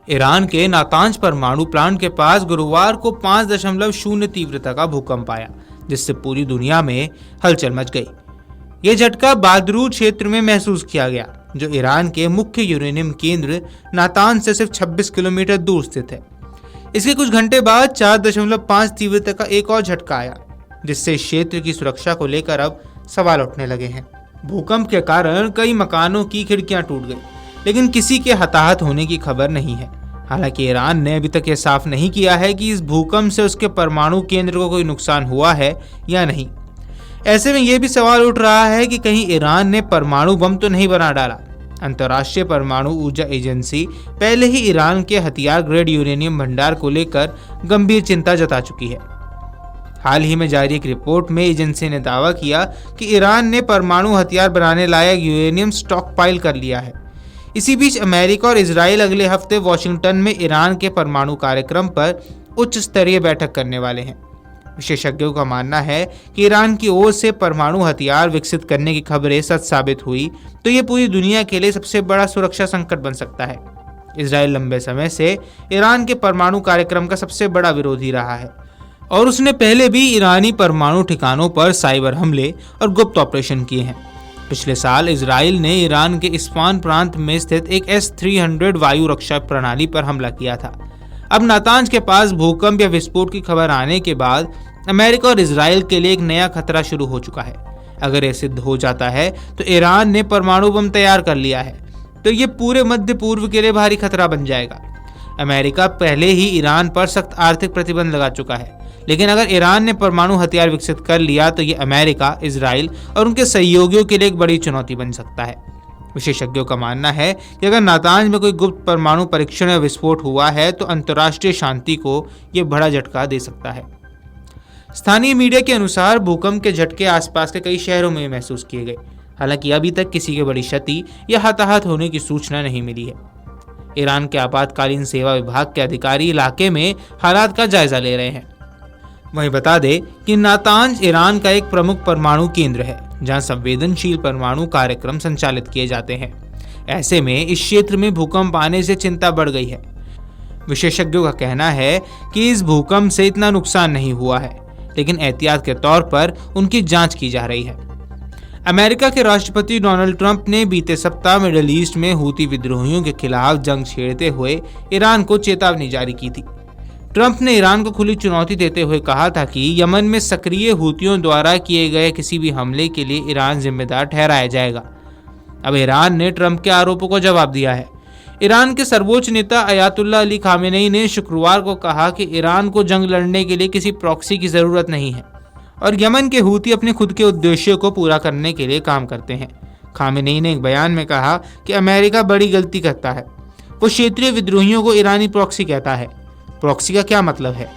Iran के नातांज परमाणु plant के पास गुरुवार को 5.0 तीव्रता का भूकंप आया, जिससे पूरी दुनिया में हलचल मच गई। यह झटका बादरूद क्षेत्र में महसूस किया गया, जो ईरान के मुख्य यूरेनियम केंद्र नातांज से सिर्फ 26 किलोमीटर दूर स्थित है। इसके कुछ घंटे बाद 4.5 तीव्रता का एक और झटका आया, जिससे इस क्षेत्र की सुरक्षा को लेकर अब सवाल उठने लगे हैं। भूकंप के कारण कई मकानों की खिड़कियां टूट गई, लेकिन किसी के हताहत होने की खबर नहीं है। हालांकि ईरान ने अभी तक यह साफ नहीं किया है कि इस भूकंप से उसके परमाणु केंद्र को कोई नुकसान हुआ है या नहीं। ऐसे में यह भी सवाल उठ रहा है कि कहीं ईरान ने परमाणु बम तो नहीं बना डाला। अंतर्राष्ट्रीय परमाणु ऊर्जा एजेंसी पहले ही ईरान के हथियार ग्रेड यूरेनियम भंडार को लेकर गंभीर चिंता जता चुकी है। हाल ही में जारी एक रिपोर्ट में एजेंसी ने दावा किया कि ईरान ने परमाणु हथियार बनाने लायक यूरेनियम स्टॉकपाइल कर लिया है। इसी बीच अमेरिका और इजराइल अगले हफ्ते वॉशिंगटन में ईरान के परमाणु कार्यक्रम पर उच्च स्तरीय बैठक करने वाले हैं। विशेषज्ञों का मानना है कि ईरान की ओर से परमाणु हथियार विकसित करने की खबरें सच साबित हुई तो ये पूरी दुनिया के लिए सबसे बड़ा सुरक्षा संकट बन सकता है। इजराइल लंबे समय से ईरान के परमाणु कार्यक्रम का सबसे बड़ा विरोधी रहा है और उसने पहले भी ईरानी परमाणु ठिकानों पर साइबर हमले और गुप्त ऑपरेशन किए हैं। पिछले साल इजराइल ने ईरान के इस्फान प्रांत में स्थित एक S-300 वायु रक्षा प्रणाली पर हमला किया था। अब नातांज के पास भूकंप या विस्फोट की खबर आने के बाद अमेरिका और इजराइल के लिए एक नया खतरा शुरू हो चुका है। अगर यह सिद्ध हो जाता है तो ईरान ने परमाणु बम तैयार कर लिया है, तो ये पूरे मध्य पूर्व के लिए भारी खतरा बन जाएगा। अमेरिका पहले ही ईरान पर सख्त आर्थिक प्रतिबंध लगा चुका है, लेकिन अगर ईरान ने परमाणु हथियार विकसित कर लिया तो ये अमेरिका, इजराइल और उनके सहयोगियों के लिए एक बड़ी चुनौती बन सकता है। विशेषज्ञों का मानना है कि अगर नातांज में कोई गुप्त परमाणु परीक्षण या विस्फोट हुआ है तो अंतर्राष्ट्रीय शांति को ये बड़ा झटका दे सकता है। स्थानीय मीडिया के अनुसार भूकंप के झटके आसपास के कई शहरों में महसूस किए गए। हालांकि अभी तक किसी के बड़ी क्षति या हताहत होने की सूचना नहीं मिली है। ईरान के आपातकालीन सेवा विभाग के अधिकारी इलाके में हालात का जायजा ले रहे हैं। वहीं बता दें कि नातांज ईरान का एक प्रमुख परमाणु केंद्र है, जहां संवेदनशील परमाणु कार्यक्रम संचालित किए जाते हैं। ऐसे में इस क्षेत्र में भूकंप आने से चिंता बढ़ गई है। विशेषज्ञों का कहना है कि इस भूकंप से इतना नुकसान नहीं हुआ है, लेकिन एहतियात के तौर पर उनकी जांच की जा रही है। अमेरिका के राष्ट्रपति डोनाल्ड ट्रंप ने बीते सप्ताह मिडिल ईस्ट में हूती विद्रोहियों के खिलाफ जंग छेड़ते हुए ईरान को चेतावनी जारी की थी। ट्रंप ने ईरान को खुली चुनौती देते हुए कहा था कि यमन में सक्रिय हूतियों द्वारा किए गए किसी भी हमले के लिए ईरान जिम्मेदार ठहराया जाएगा। अब ईरान ने ट्रंप के आरोपों को जवाब दिया है। ईरान के सर्वोच्च नेता अयातुल्ला अली खामेनेई ने शुक्रवार को कहा कि ईरान को जंग लड़ने के लिए किसी प्रॉक्सी की जरूरत नहीं है और यमन के हूती अपने खुद के उद्देश्यों को पूरा करने के लिए काम करते हैं। खामेनेई ने एक बयान में कहा कि अमेरिका बड़ी गलती करता है। वो क्षेत्रीय विद्रोहियों को ईरानी प्रॉक्सी कहता है। प्रॉक्सी का क्या मतलब है?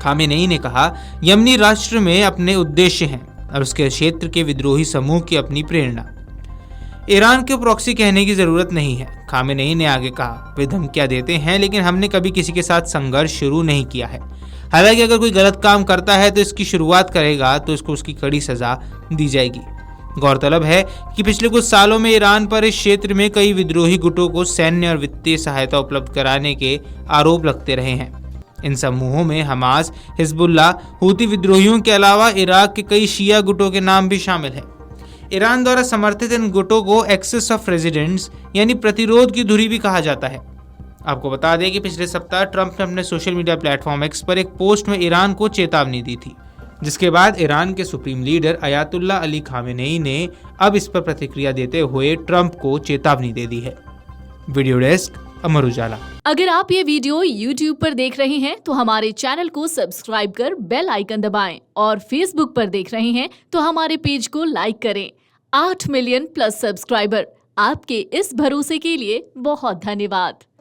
खामेनेई ने कहा, यमनी राष्ट्र में अपने उद्देश्य हैं और उसके क्षेत्र के विद्रोही समूह की अपनी प्रेरणा। ईरान के प्रॉक्सी कहने की जरूरत नहीं है। खामेनेई ने आगे कहा, वे धमकियां देते हैं, लेकिन हमने कभी किसी के साथ संघर्ष शुरू नहीं किया है। हालांकि अगर कोई गलत काम करता है तो इसकी शुरुआत करेगा तो इसको उसकी कड़ी सजा दी जाएगी। गौरतलब है कि पिछले कुछ सालों में ईरान पर इस क्षेत्र में कई विद्रोही गुटों को सैन्य और वित्तीय सहायता उपलब्ध कराने के आरोप लगते रहे हैं। इन समूहों में हमास, हिजबुल्लाह, हूती विद्रोहियों के अलावा इराक के कई शिया गुटों के नाम भी शामिल हैं। ईरान द्वारा समर्थित इन गुटों को एक्सिस ऑफ रेजिडेंस यानी प्रतिरोध की धुरी भी कहा जाता है। आपको बता दें कि पिछले सप्ताह ट्रंप ने अपने सोशल मीडिया प्लेटफॉर्म एक्स पर एक पोस्ट में ईरान को चेतावनी दी थी, जिसके बाद ईरान के supreme leader Ayatollah Ali Khamenei ने अब इस पर प्रतिक्रिया देते हुए ट्रंप को चेतावनी दे दी है। Video desk, Amar Ujala. अगर आप ये वीडियो YouTube पर देख रहे हैं तो हमारे चैनल को सब्सक्राइब कर बेल आइकन दबाएं और Facebook पर देख रहे हैं तो हमारे पेज को लाइक करें। 8 मिलियन प्लस सब्सक्राइबर, आपके इस भरोसे के लिए बहुत धन्यवाद।